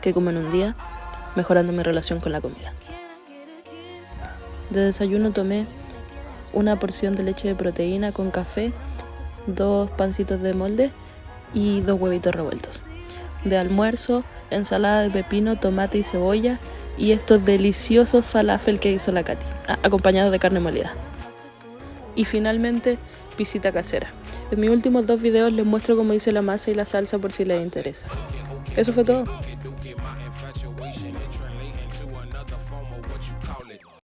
que como en un día, mejorando mi relación con la comida. De desayuno tomé una porción de leche de proteína con café, 2 pancitos de molde y 2 huevitos revueltos. De almuerzo, ensalada de pepino, tomate y cebolla y estos deliciosos falafel que hizo la Katy, acompañados de carne molida. Y finalmente, pisita casera. En mis últimos 2 videos les muestro cómo hice la masa y la salsa por si les interesa. Eso fue todo.